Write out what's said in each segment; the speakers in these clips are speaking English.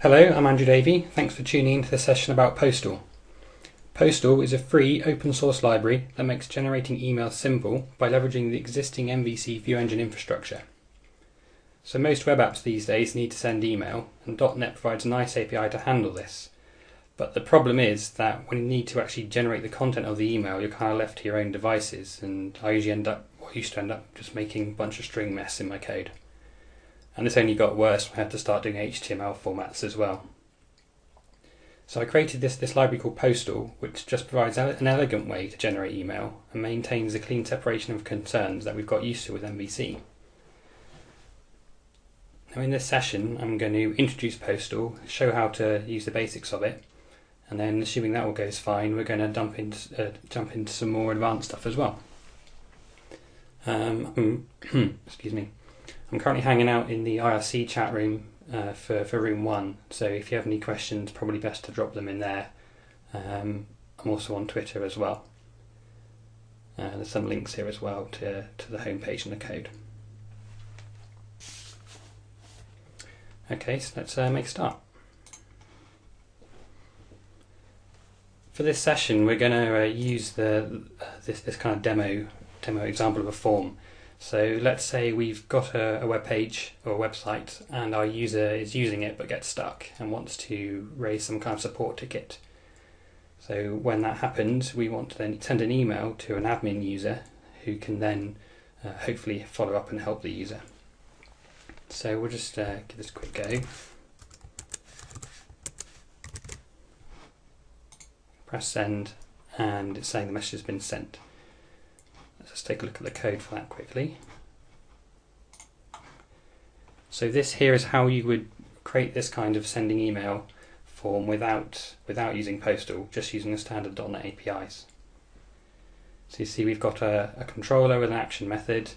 Hello, I'm Andrew Davey. Thanks for tuning in to this session about Postal. Postal is a free open source library that makes generating emails simple by leveraging the existing MVC view engine infrastructure. So most web apps these days need to send email, and .NET provides a nice API to handle this. But the problem is that when you need to actually generate the content of the email, you're kind of left to your own devices, and I used to end up just making a bunch of string mess in my code. And this only got worse when I had to start doing HTML formats as well. So I created this library called Postal, which just provides an elegant way to generate email and maintains the clean separation of concerns that we've got used to with MVC. Now in this session I'm going to introduce Postal, show how to use the basics of it, and then assuming that all goes fine, we're going to jump into some more advanced stuff as well. Excuse me. I'm currently hanging out in the IRC chat room for room 1, so if you have any questions, probably best to drop them in there. I'm also on Twitter as well. There's some links here as well to the homepage and the code. Okay, so let's make a start. For this session, we're going to use this kind of demo example of a form. So let's say we've got a web page or a website and our user is using it but gets stuck and wants to raise some kind of support ticket. So when that happens, we want to then send an email to an admin user who can then hopefully follow up and help the user. So we'll just give this a quick go. Press send, and it's saying the message has been sent. Let's take a look at the code for that quickly. So this here is how you would create this kind of sending email form without using Postal, just using the standard .NET APIs. So you see we've got a controller with an action method,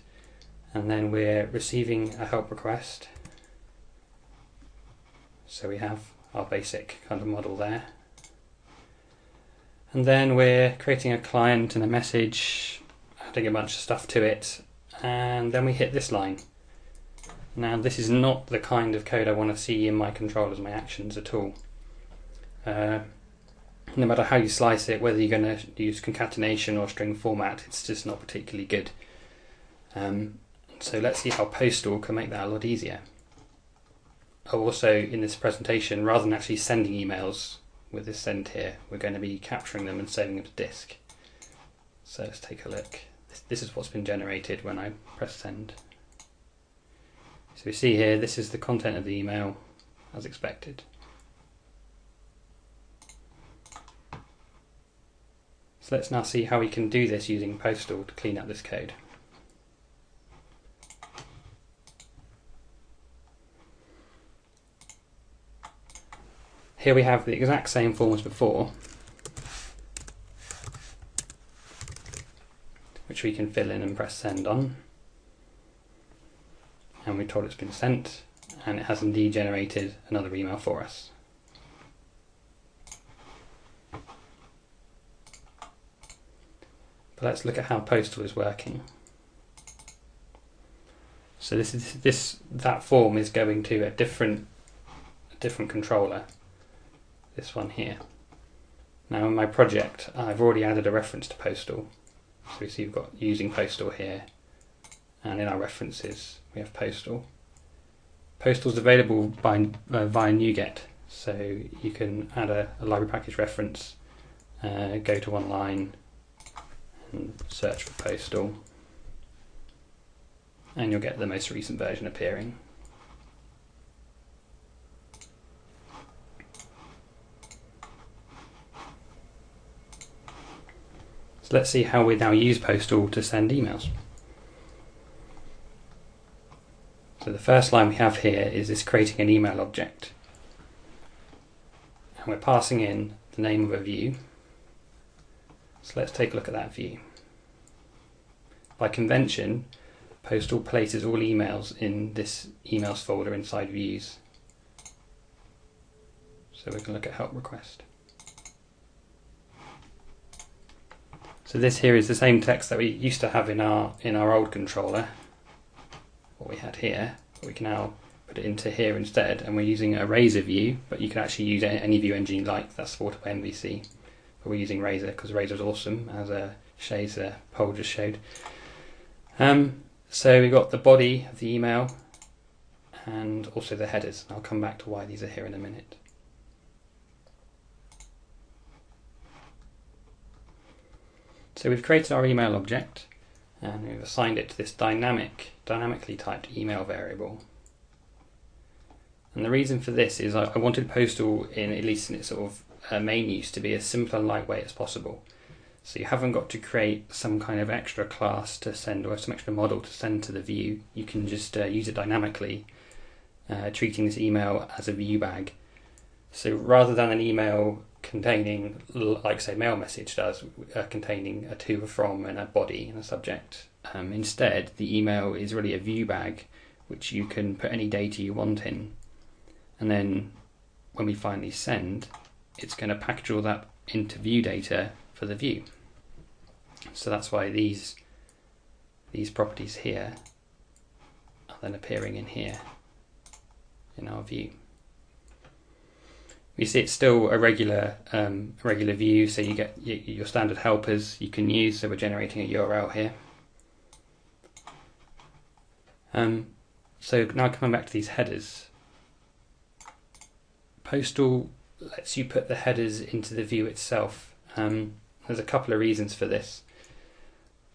and then we're receiving a help request. So we have our basic kind of model there. And then we're creating a client and a message, adding a bunch of stuff to it, and then we hit this line. Now this is not the kind of code I want to see in my controllers, my actions at all. No matter how you slice it, whether you're going to use concatenation or string format, it's just not particularly good. So let's see how Postal can make that a lot easier. Also in this presentation, rather than actually sending emails with this send here, we're going to be capturing them and saving them to disk. So let's take a look. This is what's been generated when I press send. So we see here, this is the content of the email as expected. So let's now see how we can do this using Postal to clean up this code. Here we have the exact same form as before, which we can fill in and press send on. And we're told it's been sent, and it has indeed generated another email for us. But let's look at how Postal is working. So that form is going to a different controller. This one here. Now in my project, I've already added a reference to Postal. So we see we've got using Postal here, and in our references we have Postal. Postal is available via NuGet, so you can add a library package reference, go to one line and search for Postal, and you'll get the most recent version appearing. So let's see how we now use Postal to send emails. So the first line we have here is this creating an email object. And we're passing in the name of a view. So let's take a look at that view. By convention, Postal places all emails in this emails folder inside views. So we can look at help request. So this here is the same text that we used to have in our old controller, what we had here, but we can now put it into here instead, and we're using a Razor view, but you can actually use any view engine you like that's supported by MVC. But we're using Razor because Razor's awesome, as Shay's poll just showed. So we've got the body of the email and also the headers. I'll come back to why these are here in a minute. So we've created our email object and we've assigned it to this dynamically typed email variable. And the reason for this is I wanted Postal, at least in its sort of main use, to be as simple and lightweight as possible. So you haven't got to create some kind of extra class to send or some extra model to send to the view. You can just use it dynamically, treating this email as a view bag. So rather than an email containing, like say mail message does, containing a to, a from and a body and a subject, instead the email is really a view bag which you can put any data you want in, and then when we finally send, it's going to package all that into view data for the view. So that's why these properties here are then appearing in here in our view. You see it's still a regular view, so you get your standard helpers you can use. So we're generating a URL here. So now coming back to these headers, Postal lets you put the headers into the view itself. There's a couple of reasons for this.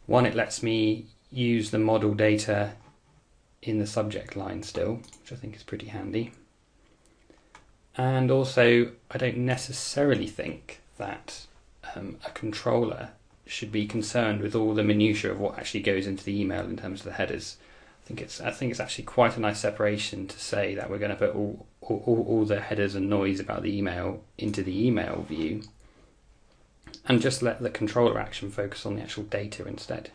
One, it lets me use the model data in the subject line still, which I think is pretty handy. And also, I don't necessarily think that a controller should be concerned with all the minutiae of what actually goes into the email in terms of the headers. I think it's actually quite a nice separation to say that we're going to put all the headers and noise about the email into the email view, and just let the controller action focus on the actual data instead.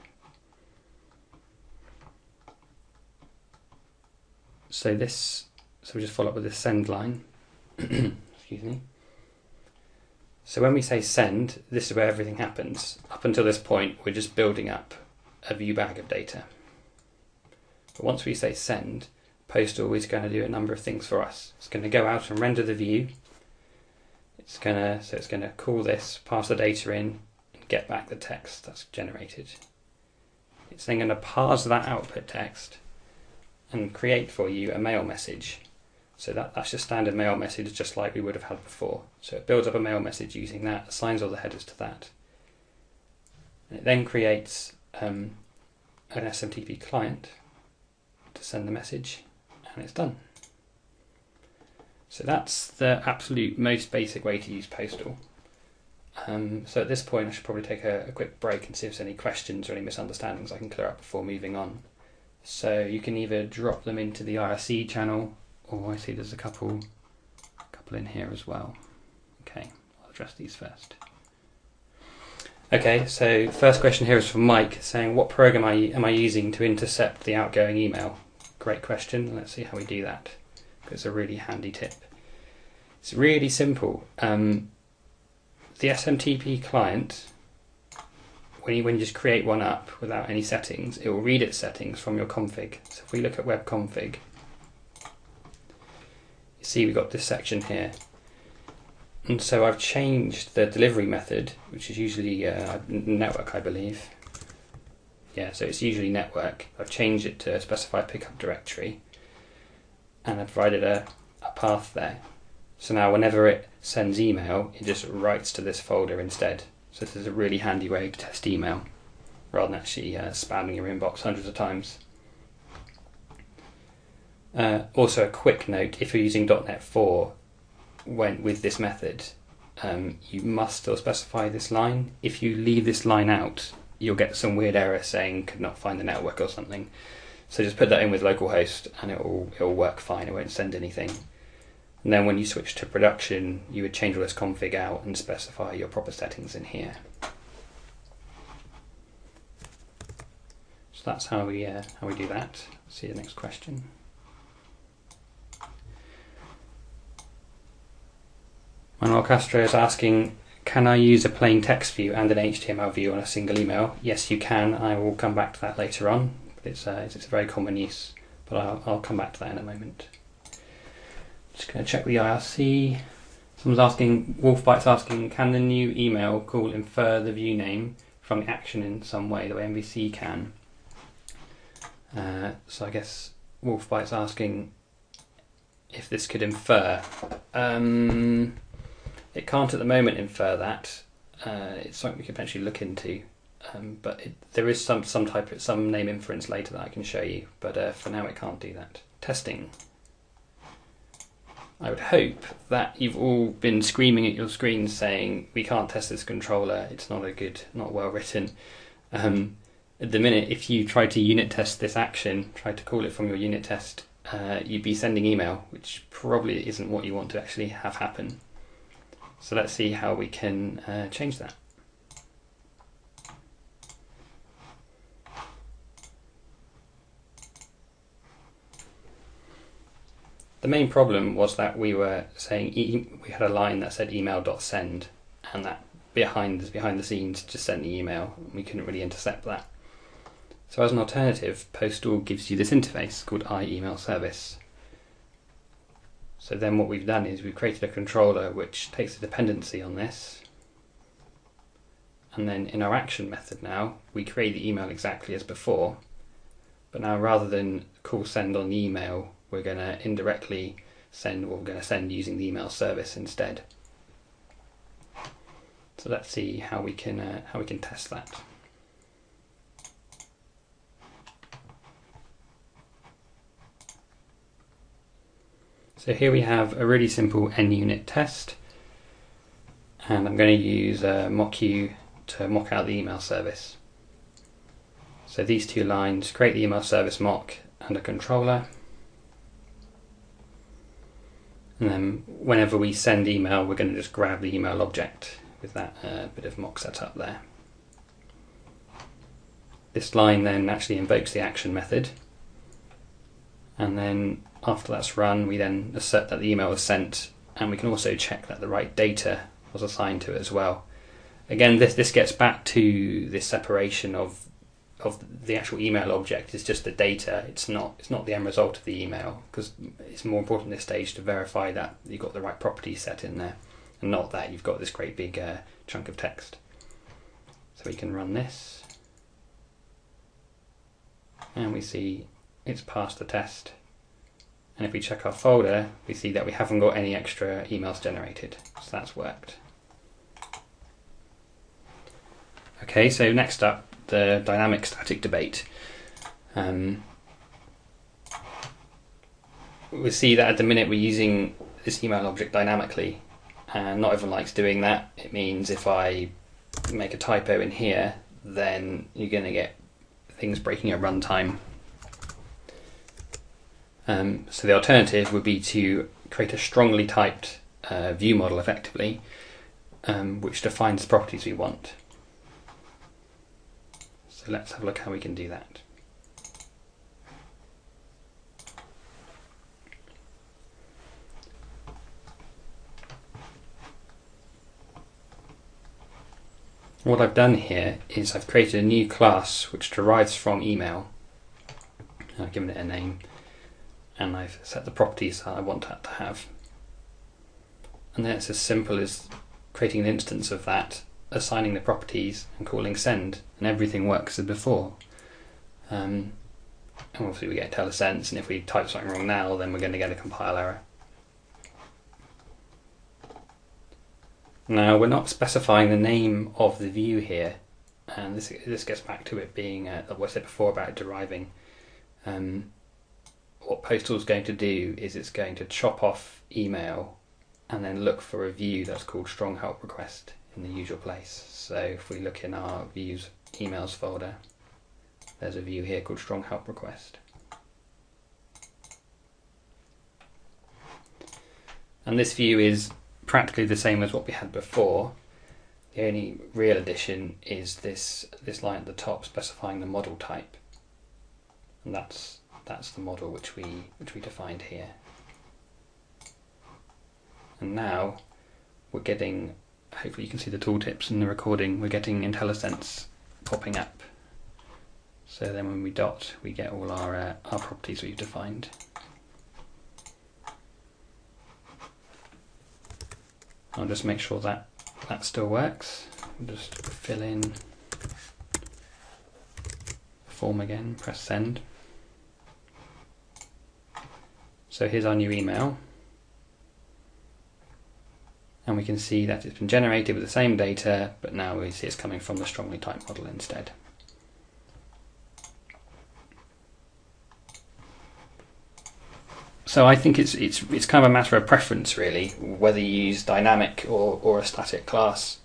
So we just follow up with this send line. Excuse me. So when we say send, this is where everything happens. Up until this point, we're just building up a view bag of data. But once we say send, Postal is going to do a number of things for us. It's going to go out and render the view. It's going to call this, pass the data in, and get back the text that's generated. It's then going to parse that output text and create for you a mail message. So that's your standard mail message, just like we would have had before. So it builds up a mail message using that, assigns all the headers to that. And it then creates an SMTP client to send the message, and it's done. So that's the absolute most basic way to use Postal. So at this point I should probably take a quick break and see if there's any questions or any misunderstandings I can clear up before moving on. So you can either drop them into the IRC channel, or I see there's a couple in here as well. Okay, I'll address these first. Okay, so first question here is from Mike, saying what program am I using to intercept the outgoing email? Great question. Let's see how we do that. It's a really handy tip. It's really simple. The SMTP client, when you just create one up without any settings, it will read its settings from your config. So if we look at web config, you see we've got this section here. And so I've changed the delivery method, which is usually network, I believe. Yeah, so it's usually network. I've changed it to specify pickup directory, and I've provided a path there. So now whenever it sends email, it just writes to this folder instead. So this is a really handy way to test email, rather than actually spamming your inbox hundreds of times. Also a quick note, if you're using .NET 4, with this method, you must still specify this line. If you leave this line out, you'll get some weird error saying could not find the network or something. So just put that in with localhost and it'll work fine, it won't send anything. And then when you switch to production, you would change all this config out and specify your proper settings in here. So that's how we do that. See the next question. Manuel Castro is asking, can I use a plain text view and an HTML view on a single email? Yes, you can. I will come back to that later on. It's a very common use, but I'll come back to that in a moment. Just going to check the IRC. Someone's asking, Wolfbite's asking, can the new email call infer the view name from the action in some way, the way MVC can? So I guess Wolfbite's asking if this could infer. It can't at the moment infer that. It's something we could potentially look into, but there is some name inference later that I can show you. But for now, it can't do that. Testing. I would hope that you've all been screaming at your screens saying we can't test this controller. It's not not well written. At the minute, if you try to unit test this action, try to call it from your unit test, you'd be sending email, which probably isn't what you want to actually have happen. So let's see how we can change that. The main problem was that we were saying we had a line that said email.send, and that behind the scenes just sent the email, and we couldn't really intercept that. So as an alternative, Postal gives you this interface called iEmailService. So then what we've done is we've created a controller which takes a dependency on this, and then in our action method now we create the email exactly as before, but now rather than call send on the email, we're going to indirectly send what we're going to send using the email service instead. So let's see how we can test that. So here we have a really simple NUnit test, and I'm going to use mocku to mock out the email service. So these two lines create the email service mock and a controller, and then whenever we send email, we're going to just grab the email object with that bit of mock set up there. This line then actually invokes the action method, and then after that's run, we then assert that the email was sent, and we can also check that the right data was assigned to it as well. Again, this gets back to this separation of the actual email object is just the data. It's not the end result of the email, because it's more important at this stage to verify that you've got the right properties set in there, and not that you've got this great big chunk of text. So we can run this, and we see it's passed the test. And if we check our folder, we see that we haven't got any extra emails generated. So that's worked. Okay, so next up, the dynamic static debate. We see that at the minute we're using this email object dynamically, and not everyone likes doing that. It means if I make a typo in here, then you're going to get things breaking at runtime. So the alternative would be to create a strongly typed view model effectively, which defines the properties we want. So let's have a look how we can do that. What I've done here is I've created a new class which derives from email. I've given it a name, and I've set the properties that I want that to have. And then it's as simple as creating an instance of that, assigning the properties and calling send, and everything works as before. And obviously we get IntelliSense, and if we type something wrong now, then we're going to get a compile error. Now we're not specifying the name of the view here, and this gets back to it being what I said before about deriving. What Postal is going to do is it's going to chop off email and then look for a view that's called strong help request in the usual place. So if we look in our views emails folder, there's a view here called strong help request. And this view is practically the same as what we had before. The only real addition is this line at the top specifying the model type, and that's the model which we defined here. And now we're getting, hopefully you can see the tooltips in the recording, we're getting IntelliSense popping up. So then when we dot, we get all our properties we've defined. I'll just make sure that that still works. We'll just fill in the form again, press send. So here's our new email. And we can see that it's been generated with the same data, but now we see it's coming from the strongly typed model instead. So I think it's kind of a matter of preference really, whether you use dynamic or a static class.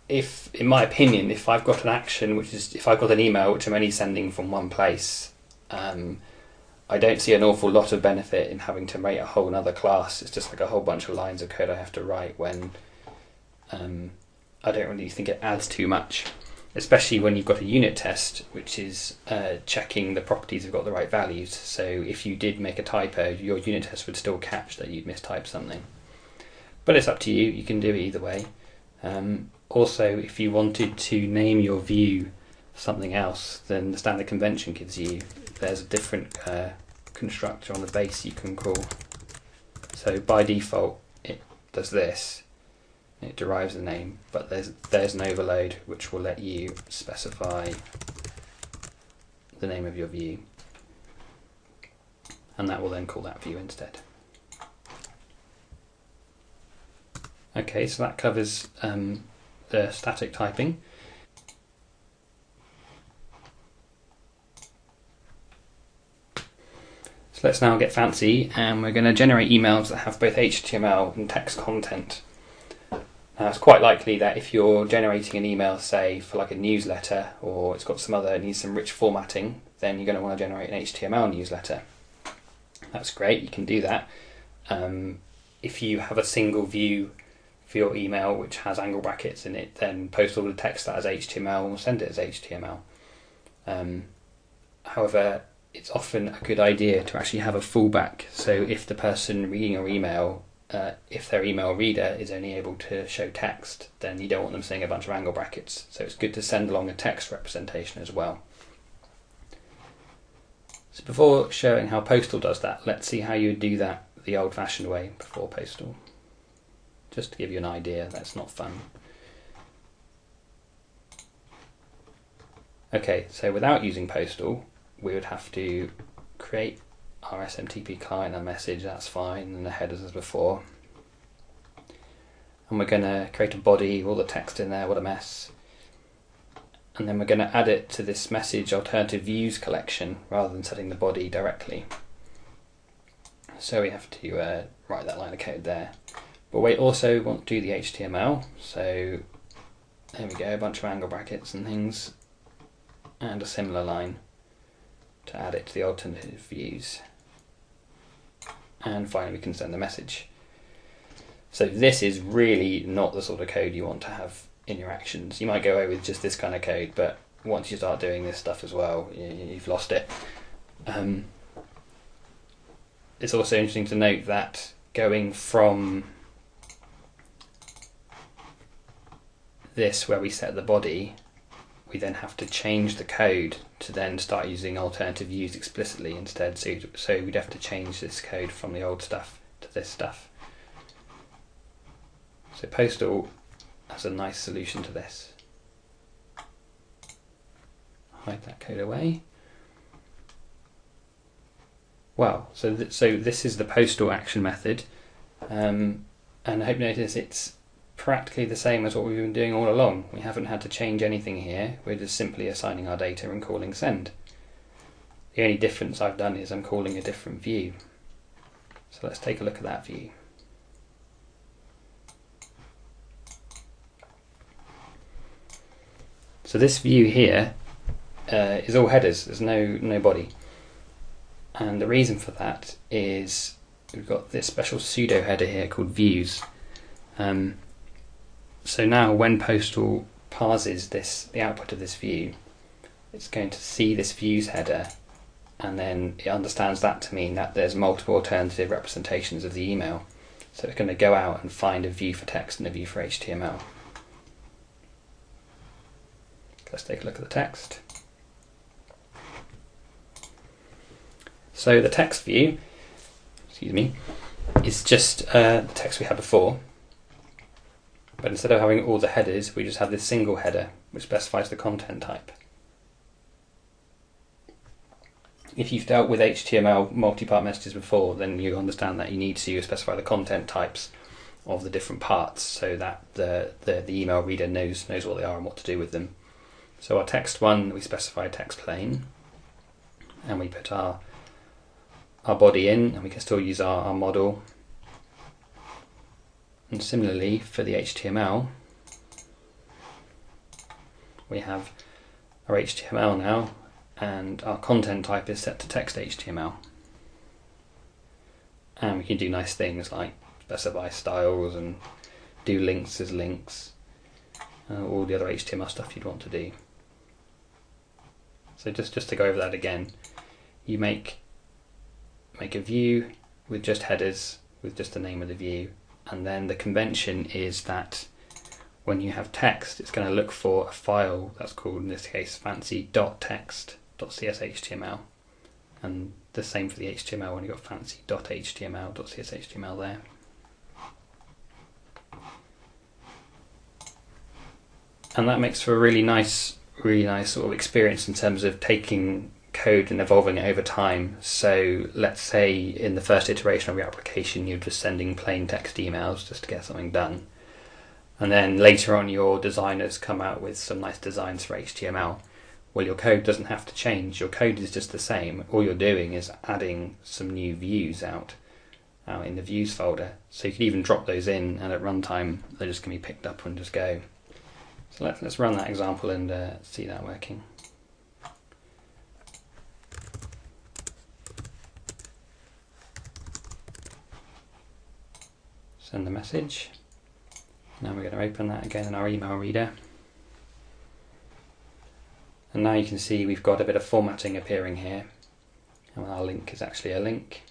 If, in my opinion, if I've got an action, if I've got an email which I'm only sending from one place, I don't see an awful lot of benefit in having to make a whole other class. It's just like a whole bunch of lines of code I have to write when I don't really think it adds too much. Especially when you've got a unit test, which is checking the properties have got the right values. So if you did make a typo, your unit test would still catch that you'd mistyped something. But it's up to you, you can do it either way. Also, if you wanted to name your view something else than the standard convention gives you, there's a different constructor on the base you can call. So by default, it does this. It derives the name, but there's an overload which will let you specify the name of your view, and that will then call that view instead. Okay, so that covers the static typing. So let's now get fancy, and we're going to generate emails that have both HTML and text content. Now it's quite likely that if you're generating an email, say for like a newsletter, or it's got it needs some rich formatting, then you're going to want to generate an HTML newsletter. That's great, you can do that. If you have a single view for your email which has angle brackets in it, then post all the text that as HTML or send it as HTML. However, it's often a good idea to actually have a fallback. So if the person reading your email, if their email reader is only able to show text, then you don't want them seeing a bunch of angle brackets. So it's good to send along a text representation as well. So before showing how Postal does that, let's see how you would do that the old-fashioned way before Postal. Just to give you an idea, that's not fun. Okay, so without using Postal, we would have to create our SMTP client and message, that's fine, and the headers as before. And we're going to create a body, all the text in there, what a mess. And then we're going to add it to this message alternative views collection rather than setting the body directly. So we have to write that line of code there. But we also want to do the HTML, so there we go, a bunch of angle brackets and things, and a similar line to add it to the alternative views. And finally we can send the message. So this is really not the sort of code you want to have in your actions. You might go away with just this kind of code, but once you start doing this stuff as well, you've lost it. It's also interesting to note that going from this where we set the body, we then have to change the code to then start using alternative views explicitly instead. So we'd have to change this code from the old stuff to this stuff. So Postal has a nice solution to this. Hide that code away. Well, so this is the Postal action method, and I hope you notice it's practically the same as what we've been doing all along. We haven't had to change anything here, we're just simply assigning our data and calling send. The only difference I've done is I'm calling a different view. So let's take a look at that view. So this view here is all headers, there's no body. And the reason for that is we've got this special pseudo header here called views. So now when Postal parses the output of this view, it's going to see this views header, and then it understands that to mean that there's multiple alternative representations of the email. So it's going to go out and find a view for text and a view for HTML. Let's take a look at the text. So the text view, is just the text we had before. But instead of having all the headers, we just have this single header which specifies the content type. If you've dealt with HTML multi-part messages before, then you understand that you need to specify the content types of the different parts so that the email reader knows what they are and what to do with them. So our text one, we specify text plain, and we put our body in, and we can still use our model. And similarly for the HTML, we have our HTML now, and our content type is set to text HTML. And we can do nice things like specify styles and do links as links, all the other HTML stuff you'd want to do. So just to go over that again, you make a view with just headers, with just the name of the view, and then the convention is that when you have text, it's going to look for a file that's called, in this case, fancy.text.cshtml, and the same for the HTML when you've got fancy.html.cshtml there. And that makes for a really nice sort of experience in terms of taking code and evolving it over time. So let's say in the first iteration of your application you're just sending plain text emails just to get something done, and then later on your designers come out with some nice designs for HTML. Well, your code doesn't have to change, your code is just the same. All you're doing is adding some new views out in the views folder, so you could even drop those in, and at runtime they're just going to be picked up and just go. So let's run that example and see that working. Send the message. Now we're going to open that again in our email reader. And now you can see we've got a bit of formatting appearing here. And our link is actually a link.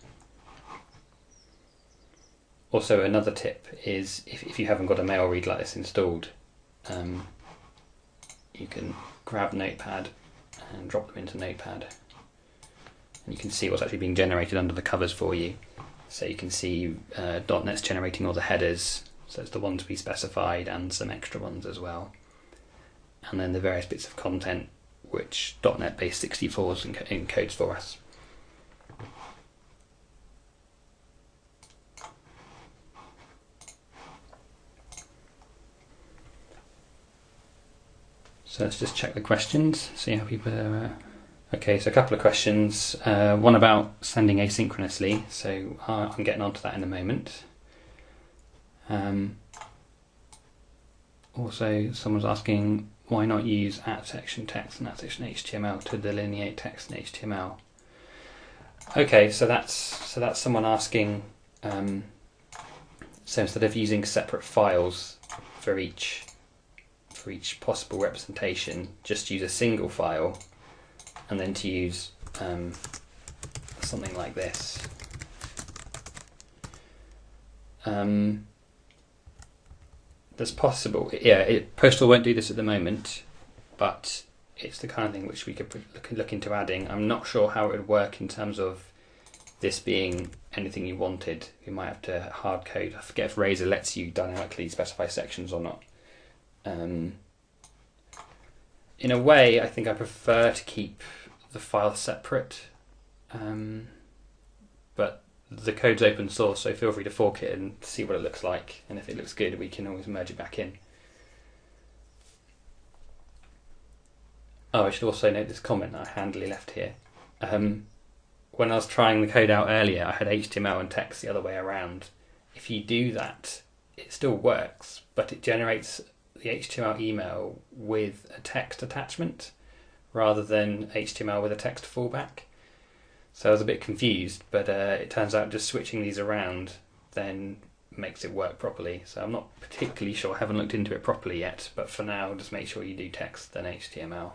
Also, another tip is if you haven't got a mail read like this installed, you can grab Notepad and drop them into Notepad, and you can see what's actually being generated under the covers for you. So you can see .NET's generating all the headers, so it's the ones we specified and some extra ones as well, and then the various bits of content which .NET Base 64 encodes for us. So let's just check the questions, see how people are. Okay, so a couple of questions. One about sending asynchronously, so I'm getting onto that in a moment. Also, someone's asking why not use @section text and @section HTML to delineate text in HTML. Okay, so that's someone asking. So instead of using separate files for each possible representation, just use a single file, and then to use something like this. That's possible. Yeah, Postal won't do this at the moment, but it's the kind of thing which we could look into adding. I'm not sure how it would work in terms of this being anything you wanted. You might have to hard code. I forget if Razor lets you dynamically specify sections or not. In a way, I think I prefer to keep the file separate, but the code's open source, so feel free to fork it and see what it looks like, and if it looks good we can always merge it back in. Oh, I should also note this comment that I handily left here. When I was trying the code out earlier, I had HTML and text the other way around. If you do that, it still works, but it generates the HTML email with a text attachment rather than HTML with a text fallback. So I was a bit confused, but it turns out just switching these around then makes it work properly. So I'm not particularly sure, I haven't looked into it properly yet, but for now just make sure you do text then HTML.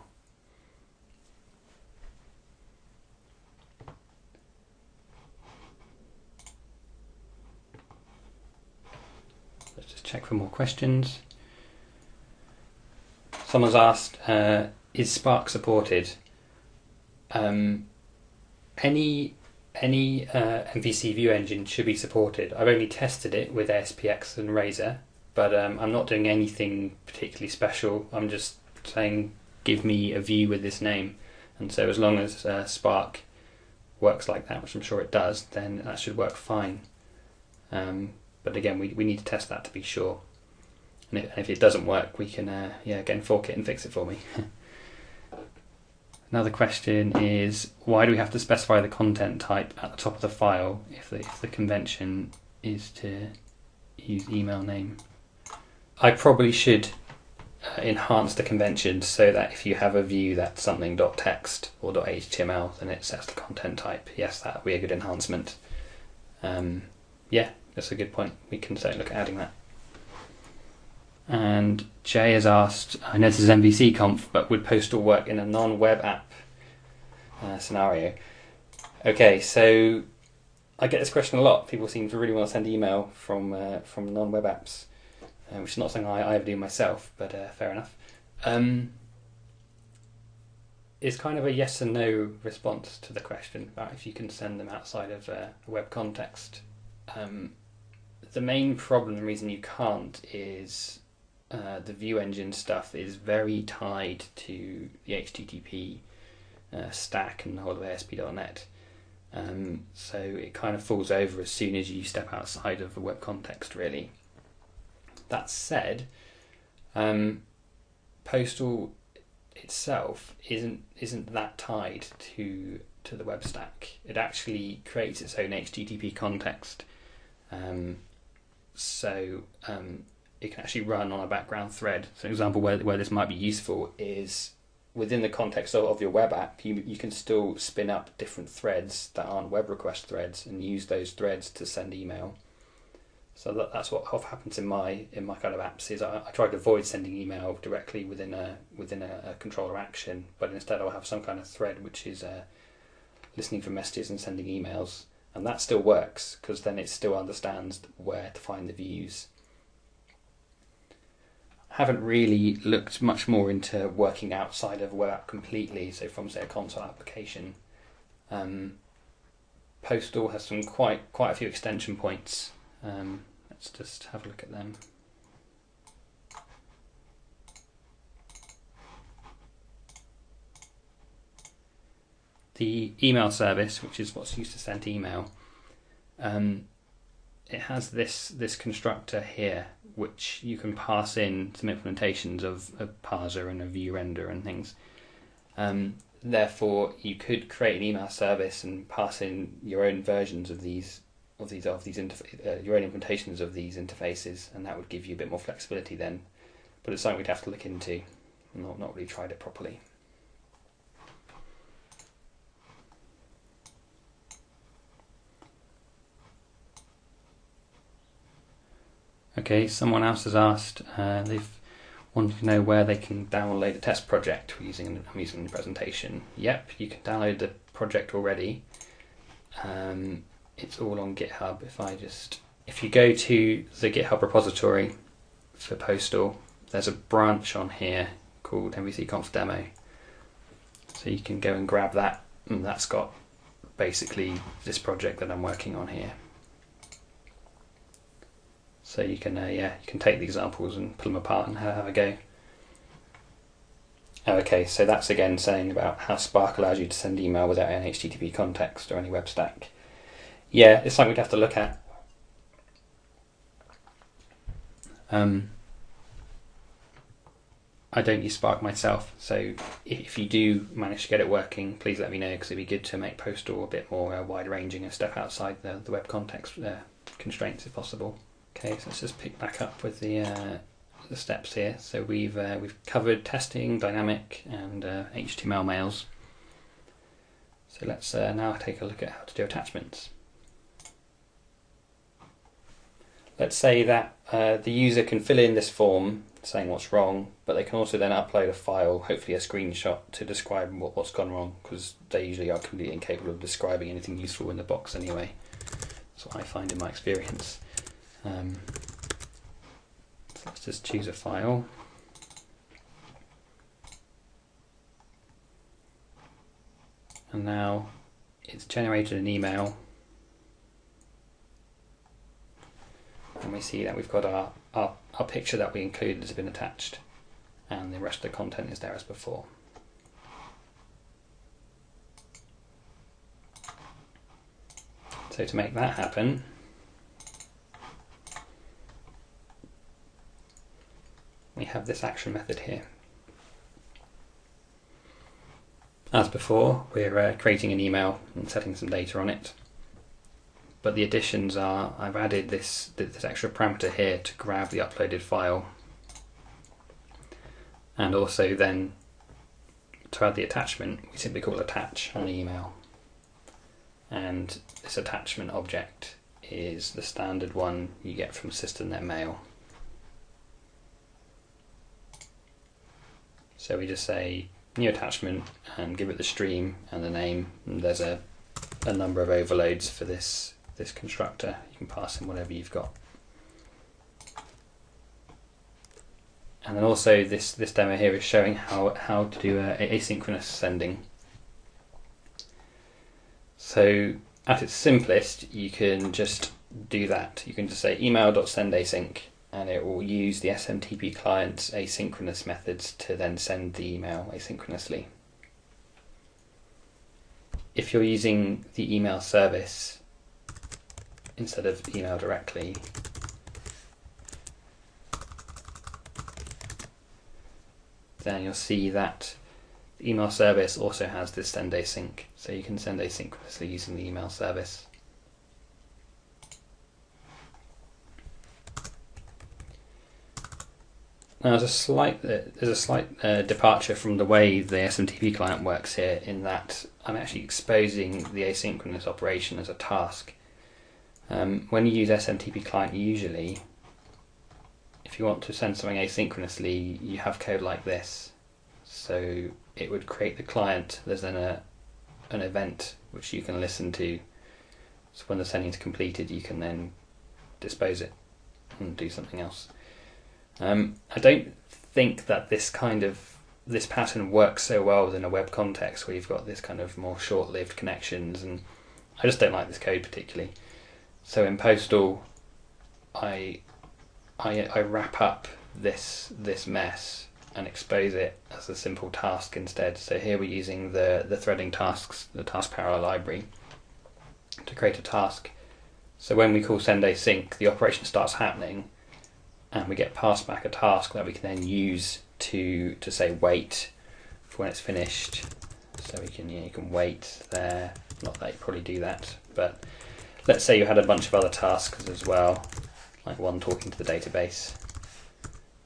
Let's just check for more questions. Someone's asked, is Spark supported? Any MVC view engine should be supported. I've only tested it with ASPX and Razor, but I'm not doing anything particularly special. I'm just saying give me a view with this name, and so as long as Spark works like that, which I'm sure it does, then that should work fine. But again, we need to test that to be sure. And if it doesn't work, we can again fork it and fix it for me. Another question is, why do we have to specify the content type at the top of the file if the convention is to use email name? I probably should enhance the convention so that if you have a view that's something .text or .html, then it sets the content type. Yes, that would be a good enhancement. Yeah, that's a good point. We can certainly look at adding that. And Jay has asked, I know this is mvcconf, but would Postal work in a non-web app scenario? Okay, so I get this question a lot. People seem to really want to send email from non-web apps, which is not something I ever do myself, but fair enough. It's kind of a yes and no response to the question about if you can send them outside of a web context. The main problem, the reason you can't, is the view engine stuff is very tied to the HTTP stack and the whole of ASP.NET. So it kind of falls over as soon as you step outside of the web context, really. That said, Postal itself isn't that tied to the web stack. It actually creates its own HTTP context. So it can actually run on a background thread. So an example where this might be useful is within the context of your web app, you can still spin up different threads that aren't web request threads and use those threads to send email. So that's what often happens in my kind of apps. Is I try to avoid sending email directly within a controller action, but instead I'll have some kind of thread which is listening for messages and sending emails, and that still works because then it still understands where to find the views. I haven't really looked much more into working outside of a web app completely, so from say a console application. Postal has some quite a few extension points. Let's just have a look at them. The email service, which is what's used to send email, it has this constructor here, which you can pass in some implementations of a parser and a view render and things. Therefore, you could create an email service and pass in your own versions of your own implementations of these interfaces, and that would give you a bit more flexibility then. But it's something we'd have to look into. I've not really tried it properly. Okay, someone else has asked, they've wanted to know where they can download a test project I'm using the presentation. Yep, you can download the project already. It's all on GitHub. If you go to the GitHub repository for Postal, there's a branch on here called mvcconfdemo. So you can go and grab that, and that's got basically this project that I'm working on here. So you can you can take the examples and pull them apart and have a go. Okay, so that's again saying about how Spark allows you to send email without any HTTP context or any web stack. Yeah, it's something we'd have to look at. I don't use Spark myself, so if you do manage to get it working, please let me know, because it'd be good to make Postal a bit more wide-ranging and step outside the web context constraints if possible. Okay, so let's just pick back up with the steps here. So we've covered testing, dynamic, and HTML mails. So let's now take a look at how to do attachments. Let's say that the user can fill in this form saying what's wrong, but they can also then upload a file, hopefully a screenshot, to describe what's gone wrong, because they usually are completely incapable of describing anything useful in the box anyway. That's what I find in my experience. So let's just choose a file. And now it's generated an email. And we see that we've got our our picture that we included has been attached, and the rest of the content is there as before. So to make that happen, we have this action method here. As before, we're creating an email and setting some data on it. But the additions are, I've added this extra parameter here to grab the uploaded file, and also then to add the attachment, we simply call attach on the email. And this attachment object is the standard one you get from system.net mail. So we just say new attachment and give it the stream and the name, and there's a number of overloads for this constructor. You can pass in whatever you've got. And then also this demo here is showing how to do asynchronous sending. So at its simplest, you can just do that. You can just say email.sendAsync, and it will use the SMTP client's asynchronous methods to then send the email asynchronously. If you're using the email service instead of email directly, then you'll see that the email service also has this send async, so you can send asynchronously using the email service. Now there's a slight departure from the way the SMTP client works here, in that I'm actually exposing the asynchronous operation as a task. When you use SMTP client, usually, if you want to send something asynchronously, you have code like this. So it would create the client, there's then an event which you can listen to. So when the sending is completed, you can then dispose it and do something else. I don't think that this pattern works so well within a web context where you've got this kind of more short-lived connections, and I just don't like this code particularly. So in Postal, I wrap up this mess and expose it as a simple task instead. So here we're using the threading tasks, the task parallel library, to create a task. So when we call send async, the operation starts happening, and we get passed back a task that we can then use to say wait for when it's finished. So we can, you can wait there. Not that you probably do that, but let's say you had a bunch of other tasks as well, like one talking to the database.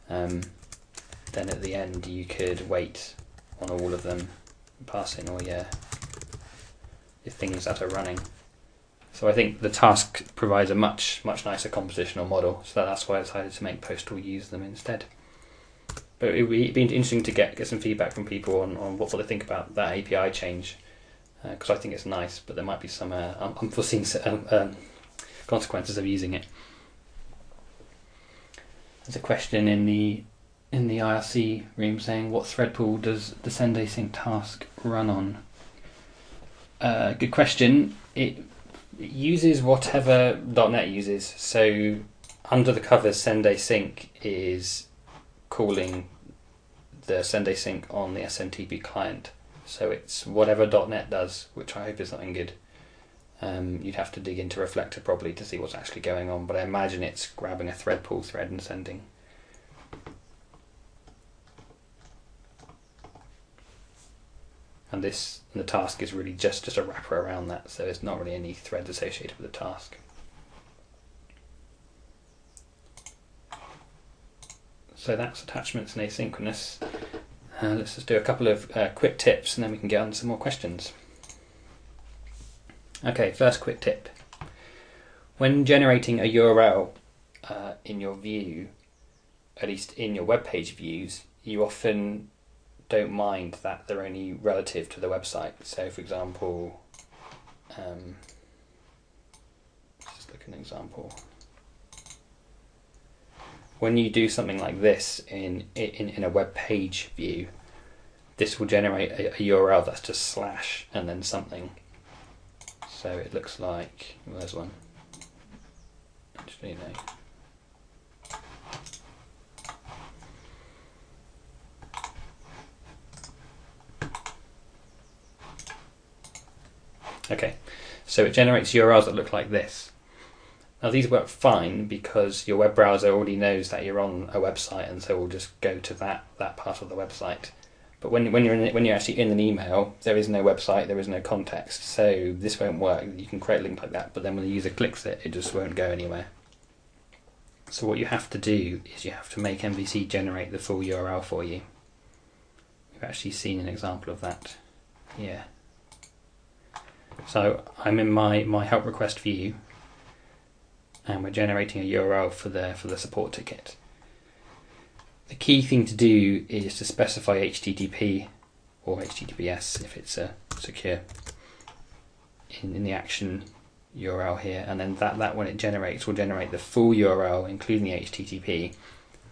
Then at the end you could wait on all of them, pass in all your things that are running. So I think the task provides a much nicer compositional model, so that's why I decided to make Postal use them instead. But it would be interesting to get some feedback from people on what they think about that API change, because I think it's nice, but there might be some unforeseen consequences of using it. There's a question in the IRC room saying, what thread pool does the send async task run on? Good question. It uses whatever .NET uses. So under the covers, send async is calling the send async on the SMTP client. So it's whatever .NET does, which I hope is something good. You'd have to dig into Reflector probably to see what's actually going on, but I imagine it's grabbing a thread pool thread and sending. And the task is really just a wrapper around that, so there's not really any threads associated with the task. So that's attachments and asynchronous. Let's just do a couple of quick tips, and then we can get on to some more questions. Okay, first quick tip. When generating a URL in your view, at least in your web page views, you often don't mind that they're only relative to the website. So for example, let's just look at an example. When you do something like this in a web page view, this will generate a URL that's just slash and then something. So it looks like, well, there's one. Actually, no. Okay, so it generates URLs that look like this. Now these work fine because your web browser already knows that you're on a website, and so will just go to that part of the website. But when you're actually in an email, there is no website, there is no context, so this won't work. You can create a link like that, but then when the user clicks it, it just won't go anywhere. So what you have to do is you have to make MVC generate the full URL for you. We've actually seen an example of that here. So I'm in my help request view, and we're generating a URL for the support ticket. The key thing to do is to specify HTTP or HTTPS if it's secure in the action URL here, and then that when it generates will generate the full URL including the HTTP,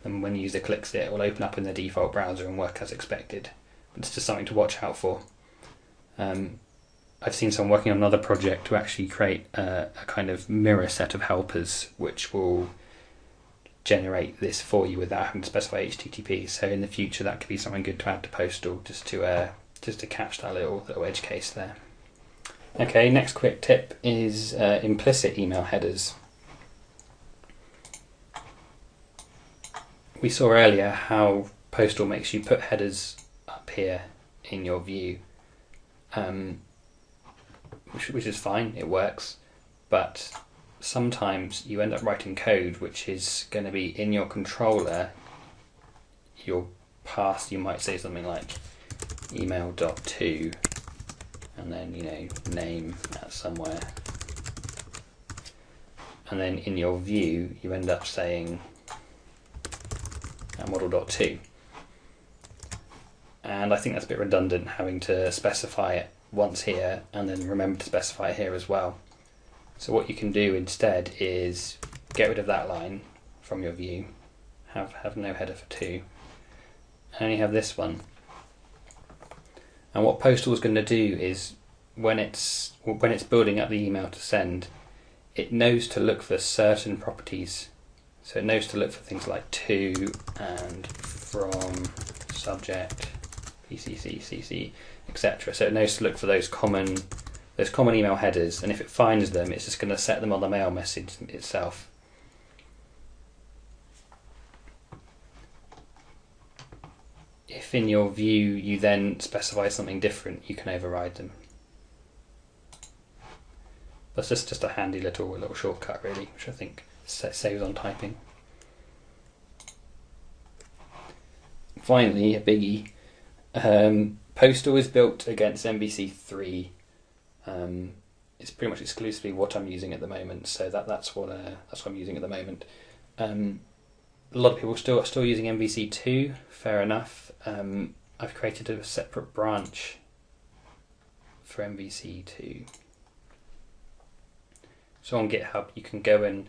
and when the user clicks it, it will open up in the default browser and work as expected. It's just something to watch out for. I've seen someone working on another project to actually create a kind of mirror set of helpers which will generate this for you without having to specify HTTP. So in the future that could be something good to add to Postal, just to catch that little edge case there. Okay, next quick tip is implicit email headers. We saw earlier how Postal makes you put headers up here in your view, which is fine, it works, but sometimes you end up writing code which is going to be in your controller, your path. You might say something like email.to and then name at somewhere, and then in your view you end up saying model.to, and I think that's a bit redundant having to specify it once here and then remember to specify it here as well. So what you can do instead is get rid of that line from your view, have no header for to, and only have this one. And what Postal is going to do is when it's building up the email to send, it knows to look for certain properties. So it knows to look for things like to and from, subject, PCC, CC, etc. So it knows to look for those common email headers, and if it finds them, it's just going to set them on the mail message itself. If in your view you then specify something different, you can override them. That's just a handy little shortcut really, which I think saves on typing. Finally, a biggie. Postal is built against MVC3. It's pretty much exclusively what I'm using at the moment, so that's what I'm using at the moment. A lot of people are still using MVC2. Fair enough. I've created a separate branch for MVC2. So on GitHub, you can go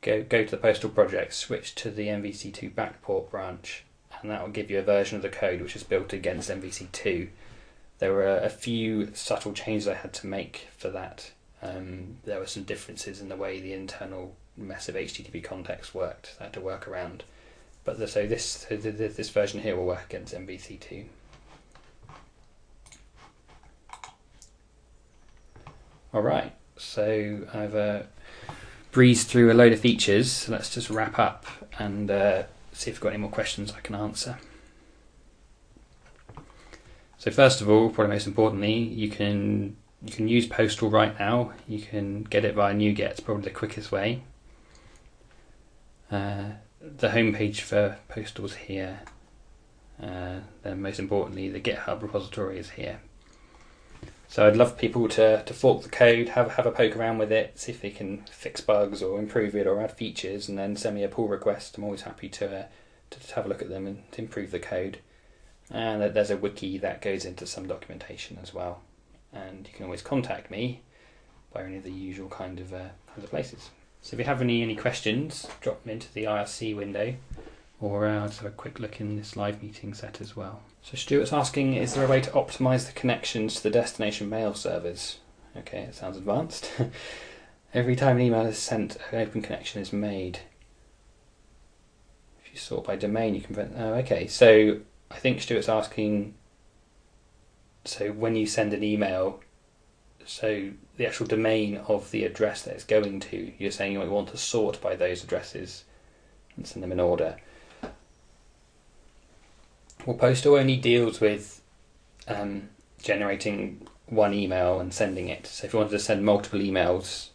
to the Postal project, switch to the MVC2 backport branch, and that will give you a version of the code which is built against MVC2. There were a few subtle changes I had to make for that. There were some differences in the way the internal mess of HTTP context worked that I had to work around. But this version here will work against MVC2. Alright, so I've breezed through a load of features, so let's just wrap up and see if we've got any more questions I can answer. So first of all, probably most importantly, you can use Postal right now. You can get it via NuGet, it's probably the quickest way. The homepage for Postal is here. Then most importantly, the GitHub repository is here. So I'd love people to fork the code, have a poke around with it, see if they can fix bugs or improve it or add features, and then send me a pull request. I'm always happy to have a look at them and to improve the code. And there's a wiki that goes into some documentation as well. And you can always contact me by any of the usual kinds of places. So if you have any questions, drop them into the IRC window, or I'll just have a quick look in this live meeting set as well. So Stuart's asking, is there a way to optimize the connections to the destination mail servers? Okay, it sounds advanced. Every time an email is sent, an open connection is made. If you sort by domain, you can prevent... Oh, okay, so I think Stuart's asking, so when you send an email, the actual domain of the address that it's going to, you're saying you want to sort by those addresses and send them in order. Well, Postal only deals with generating one email and sending it. So if you wanted to send multiple emails,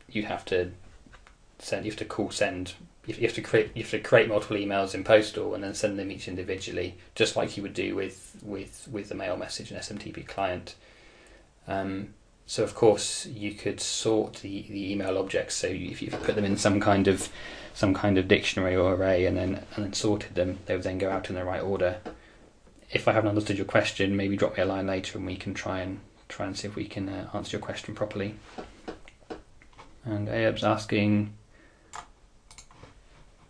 you have to create multiple emails in Postal and then send them each individually, just like you would do with the mail message and SMTP client. So of course you could sort the email objects. So if you put them in some kind of dictionary or array and then sorted them, they would then go out in the right order. If I haven't understood your question, maybe drop me a line later and we can try and see if we can answer your question properly. And Ayub's asking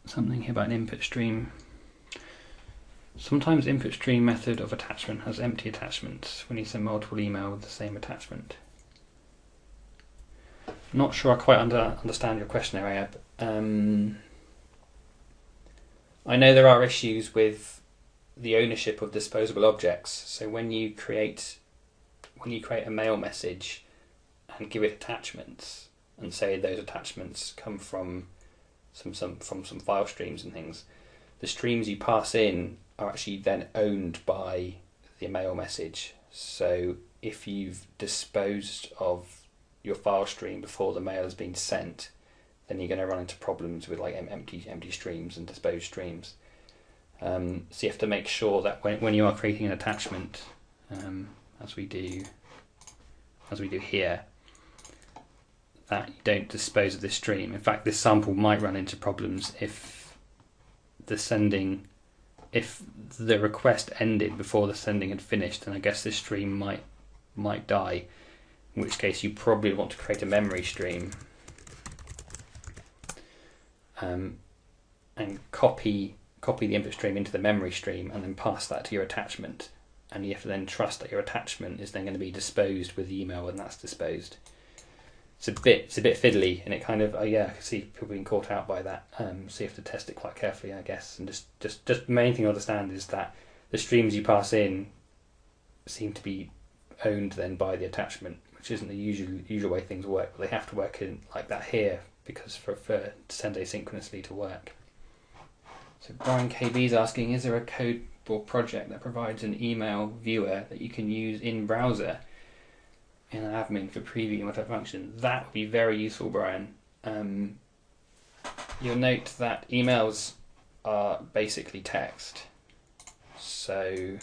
something here about an input stream. Sometimes input stream method of attachment has empty attachments when you send multiple email with the same attachment. Not sure I quite understand your question there, Ayub. I know there are issues with the ownership of disposable objects. So when you create a mail message and give it attachments, and say those attachments come from some file streams and things, the streams you pass in are actually then owned by the mail message. So if you've disposed of your file stream before the mail has been sent, then you're going to run into problems with like empty streams and disposed streams. So you have to make sure that when you are creating an attachment, as we do here, that you don't dispose of this stream. In fact, this sample might run into problems if the request ended before the sending had finished, and I guess this stream might die, in which case you probably want to create a memory stream and copy the input stream into the memory stream and then pass that to your attachment, and you have to then trust that your attachment is then going to be disposed with the email when that's disposed. It's a bit fiddly, and it kind of I can see people being caught out by that. So you have to test it quite carefully, I guess. And just the main thing to understand is that the streams you pass in seem to be owned then by the attachment, which isn't the usual way things work. But they have to work in like that here because for to send asynchronously to work. So Brian KB is asking, is there a code or project that provides an email viewer that you can use in browser in an admin for previewing whatever function? That would be very useful, Brian. You'll note that emails are basically text, so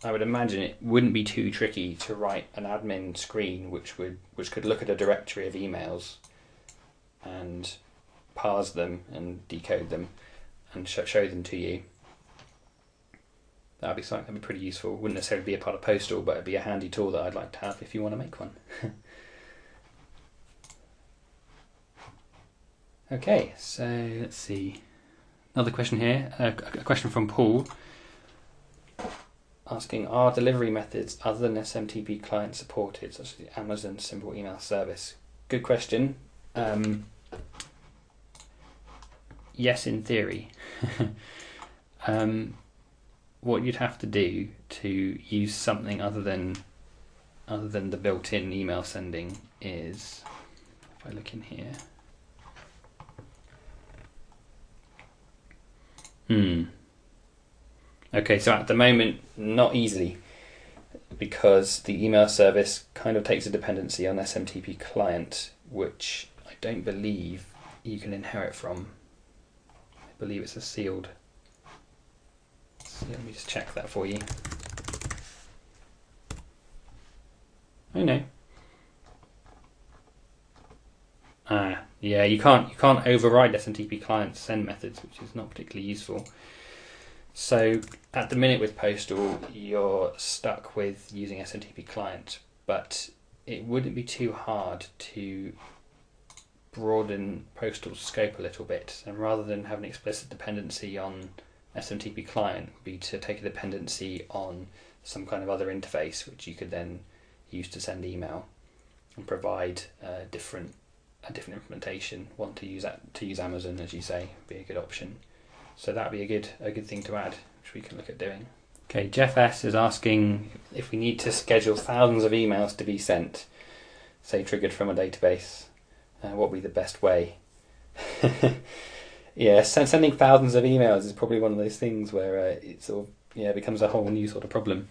I would imagine it wouldn't be too tricky to write an admin screen which could look at a directory of emails and parse them and decode them and show them to you. That'd be something that'd be pretty useful. Wouldn't necessarily be a part of Postal, but it'd be a handy tool that I'd like to have if you want to make one. Okay, so let's see. Another question here, a question from Paul, asking, are delivery methods other than SMTP client supported, such as the Amazon Simple Email Service? Good question. Yes, in theory. What you'd have to do to use something other than the built-in email sending is, if I look in here, okay, so at the moment, not easily, because the email service kind of takes a dependency on SMTP client, which I don't believe you can inherit from. I believe it's a sealed. So let me just check that for you. Oh no. Yeah, you can't override SMTP client send methods, which is not particularly useful. So at the minute with Postal, you're stuck with using SMTP client, but it wouldn't be too hard to broaden Postal's scope a little bit, and rather than have an explicit dependency on SMTP client, would be to take a dependency on some kind of other interface, which you could then use to send email, and provide a different implementation. One to use Amazon, as you say, would be a good option. So that'd be a good thing to add, which we can look at doing. Okay, Jeff S is asking if we need to schedule thousands of emails to be sent, say triggered from a database, what would be the best way? Yeah, sending thousands of emails is probably one of those things where it sort of becomes a whole new sort of problem.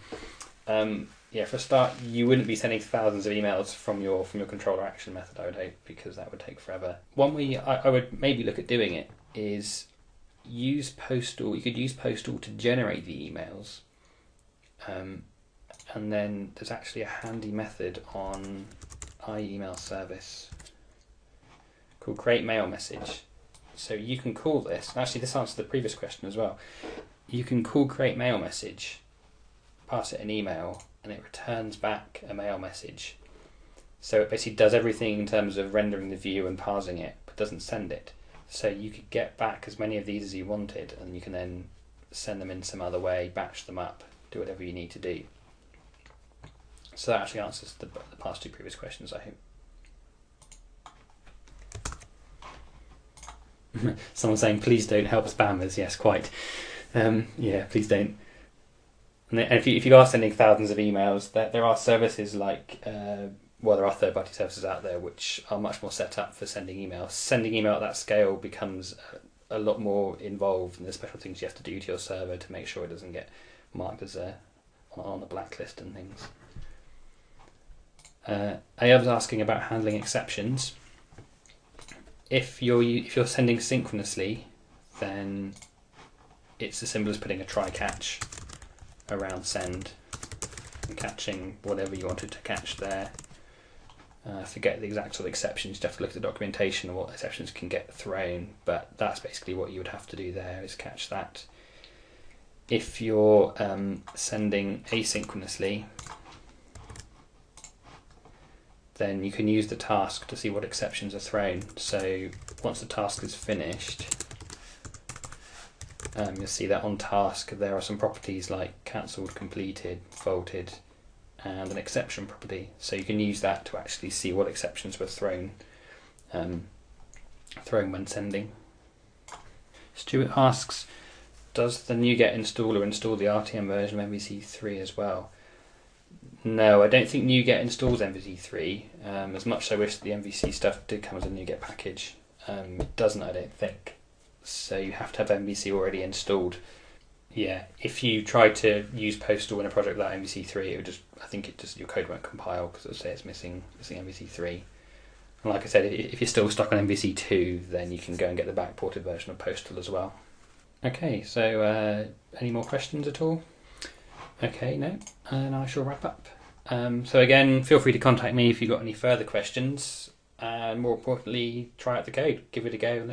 For a start, you wouldn't be sending thousands of emails from your controller action method, I would hope, because that would take forever. One way I would maybe look at doing it is use Postal. You could use Postal to generate the emails, and then there's actually a handy method on iEmail service called create mail message. So you can call this, and actually this answers the previous question as well. You can call create mail message, pass it an email, and it returns back a mail message. So it basically does everything in terms of rendering the view and parsing it, but doesn't send it. So you could get back as many of these as you wanted, and you can then send them in some other way, batch them up, do whatever you need to do. So that actually answers the past two previous questions, I hope. Someone saying, please don't help spammers. Yes, quite. Please don't. And if you are sending thousands of emails, there are services like, there are third-party services out there which are much more set up for sending emails. Sending email at that scale becomes a lot more involved, and there's special things you have to do to your server to make sure it doesn't get marked as on a blacklist and things. I was asking about handling exceptions. If you're sending synchronously, then it's as simple as putting a try catch around send and catching whatever you wanted to catch there. Forget the exact sort of exceptions. You have to look at the documentation of what exceptions can get thrown, but that's basically what you would have to do there, is catch that. If you're sending asynchronously, then you can use the task to see what exceptions are thrown. So once the task is finished, you'll see that on task there are some properties like cancelled, completed, faulted, and an exception property. So you can use that to actually see what exceptions were thrown when sending. Stuart asks, does the NuGet installer install the RTM version of MVC3 as well? No, I don't think NuGet installs MVC3. As much as I wish the MVC stuff did come as a NuGet package, it doesn't, I don't think. So you have to have MVC already installed. Yeah, if you try to use Postal in a project without MVC3, it would your code won't compile because it'll say it's missing MVC3. And like I said, if you're still stuck on MVC2, then you can go and get the backported version of Postal as well. Okay, so any more questions at all? Okay, no, and I shall wrap up. So again, feel free to contact me if you've got any further questions, and more importantly, try out the code, give it a go.